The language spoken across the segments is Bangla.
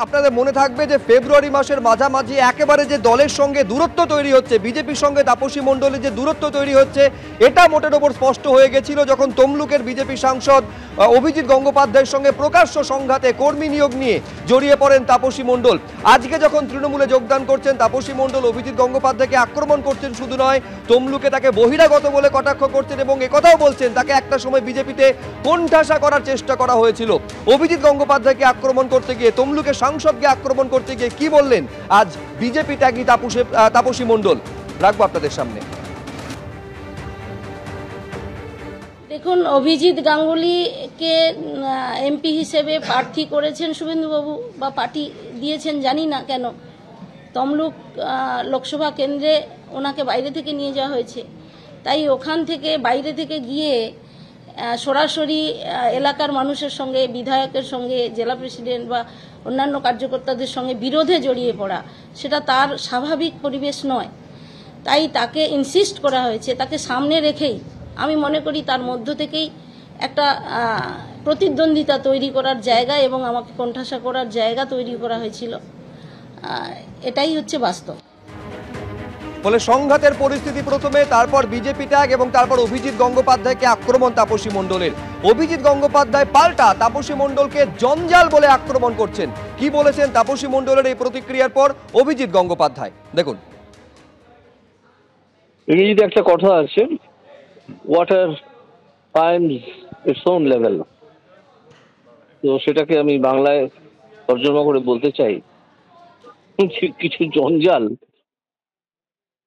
আপনাদের মনে থাকবে যে ফেব্রুয়ারি মাসের মাঝামাঝি একেবারে যে দলের সঙ্গে দূরত্ব তৈরি হচ্ছে, বিজেপির সঙ্গে তাপসী মণ্ডলের যে দূরত্ব তৈরি হচ্ছে, এটা মোটের ওপর স্পষ্ট হয়ে গেছিল যখন তমলুকের বিজেপি সাংসদ অভিজিৎ গঙ্গোপাধ্যায়ের সঙ্গে প্রকাশ্য সংঘাতে কর্মী নিয়োগ নিয়ে জড়িয়ে পড়েন তাপসী মণ্ডল। আজকে যখন তৃণমূলে যোগদান করছেন তাপসী মণ্ডল, অভিজিৎ গঙ্গোপাধ্যায়কে আক্রমণ করছেন শুধু নয়, তমলুকে তাকে বহিরাগত বলে কটাক্ষ করছেন এবং একথাও বলছেন তাকে একটা সময় বিজেপিতে কোণঠাসা করার চেষ্টা করা হয়েছিল। অভিজিৎ গঙ্গোপাধ্যায়কে আক্রমণ করতে গিয়ে, তমলুকের সাংসদকে আক্রমণ করতে গিয়ে কি বললেন আজ বিজেপি ত্যাগী তাপসী মণ্ডল, রাখবো আপনাদের সামনে। দেখুন, অভিজিৎ গাঙ্গুলিকে এমপি হিসেবে প্রার্থী করেছেন শুভেন্দুবাবু, বা পার্টি দিয়েছেন জানি না কেন। তমলুক লোকসভা কেন্দ্রে ওনাকে বাইরে থেকে নিয়ে যাওয়া হয়েছে, তাই ওখান থেকে বাইরে থেকে গিয়ে সরাসরি এলাকার মানুষের সঙ্গে, বিধায়কের সঙ্গে, জেলা প্রেসিডেন্ট বা অন্যান্য কার্যকর্তাদের সঙ্গে বিরোধে জড়িয়ে পড়া, সেটা তার স্বাভাবিক পরিবেশ নয়। তাই তাকে ইনসিস্ট করা হয়েছে, তাকে সামনে রেখেই আমি মনে করি তার মধ্য থেকেই একটা প্রতিদ্বন্দ্বিতা তৈরি করার জায়গা এবং আমাকে কোণঠাসা করার জায়গা তৈরি করা হয়েছিল। এটাই হচ্ছে বাস্তব। ফলে সংঘাতের পরিস্থিতি প্রথমে, তারপর বিজেপি ত্যাগ এবং তারপর অভিজিৎ গঙ্গোপাধ্যায়কে আক্রমণ তাপসী মণ্ডলের। অভিজিৎ গঙ্গোপাধ্যায় পাল্টা তাপসী মণ্ডলকে জঞ্জাল বলে আক্রমণ করছেন। কি বলেছেন তাপসী মণ্ডলের এই প্রতিক্রিয়ার পর অভিজিৎ গঙ্গোপাধ্যায়, দেখুন। ইংরেজিতে একটা কথা আছে, water finds its own level. তো সেটাকে আমি বাংলায় তর্জমা করে বলতে চাই, কিছু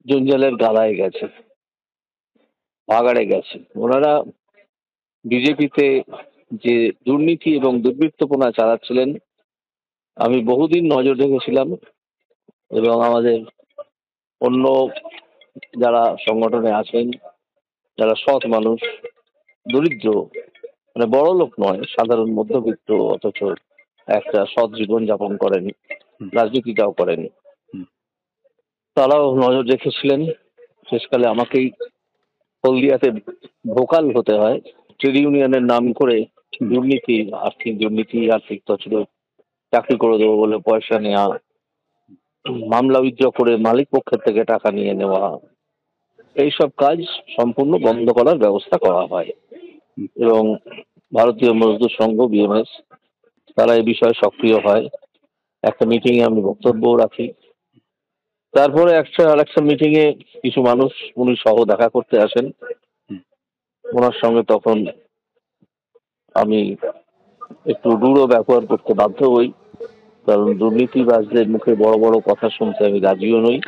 জঞ্জালের গালায় গেছে, ভাগাড়ে গেছে। ওনারা বিজেপিতে যে দুর্নীতি এবং দুর্বৃত্তপনা চালাচ্ছিলেন আমি বহুদিন নজর রেখেছিলাম, এবং আমাদের অন্য যারা সংগঠনে আছেন, যারা সৎ মানুষ, দরিদ্র, মানে বড় লোক নয়, সাধারণ মধ্যবিত্ত, অথচ একটা সৎ জীবন যাপন করেন, রাজনীতিটাও করেন, তারাও নজর রেখেছিলেন। শেষকালে আমাকেই হলদিয়াতে ভোকাল হতে হয়। ট্রেড ইউনিয়নের নাম করে দুর্নীতি, আর্থিক তছরূপ, চাকরি করে দেবো বলে পয়সা নেওয়া, মামলা উইথড্র করে মালিক পক্ষের থেকে টাকা নিয়ে নেওয়া, এইসব কাজ সম্পূর্ণ বন্ধ করার ব্যবস্থা করা হয়। এবং ভারতীয় মজদুর সংঘ বিএমএস তারা এই বিষয়ে সক্রিয় হয়। একটা মিটিং এ আমি বক্তব্য রাখি, তারপরে আরেকটা মিটিং এ কিছু মানুষ উনি সহ দেখা করতে আসেন। ওনার সঙ্গে তখন আমি একটু রূঢ় ব্যবহার করতে বাধ্য হই, কারণ দুর্নীতিবাজদের মুখে বড় বড় কথা শুনতে আমি রাজিও নই।